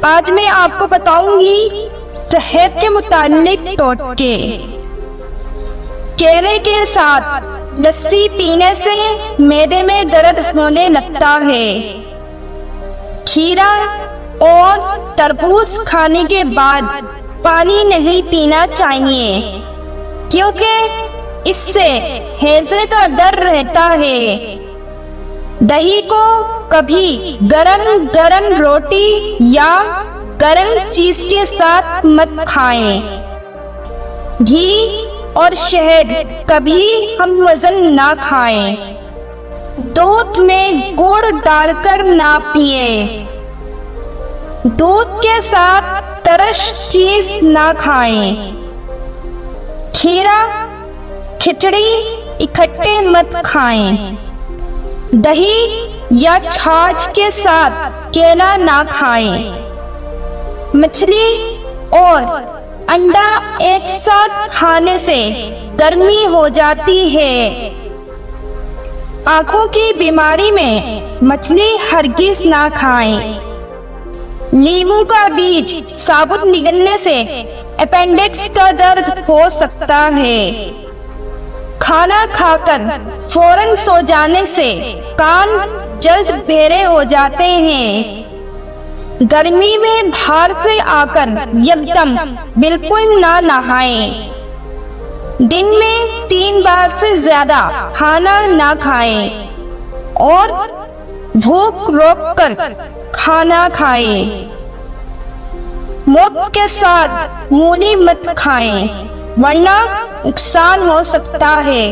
आज मैं आपको बताऊंगी सेहत के मुतालिक टोटके। केले के साथ लस्सी पीने से मैदे में दर्द होने लगता है। खीरा और तरबूज खाने के बाद पानी नहीं पीना चाहिए, क्योंकि इससे हैज़े का डर रहता है। दही को कभी गरम गरम रोटी या गरम चीज के साथ मत खाएं। घी और शहद कभी हम वजन ना खाएं। दूध में गुड़ डालकर ना पिए। दूध के साथ तरश चीज ना खाएं। खीरा खिचड़ी इकट्ठे मत खाएं। दही या छाछ के साथ केला ना खाएं। मछली और अंडा एक साथ खाने से गर्मी हो जाती है। आंखों की बीमारी में मछली हरगिज ना खाएं। नींबू का बीज साबुत निगलने से अपेंडिक्स का दर्द हो सकता है। खाना खाकर फौरन सो जाने से कान जल्द बहरे हो जाते हैं। गर्मी में बाहर से आकर एकदम बिल्कुल ना नहाएं। दिन में 3 बार से ज्यादा खाना ना खाएं और भूख रोककर खाना खाएं। मूंग के साथ मूली मत खाएं, वरना नुकसान हो सकता है।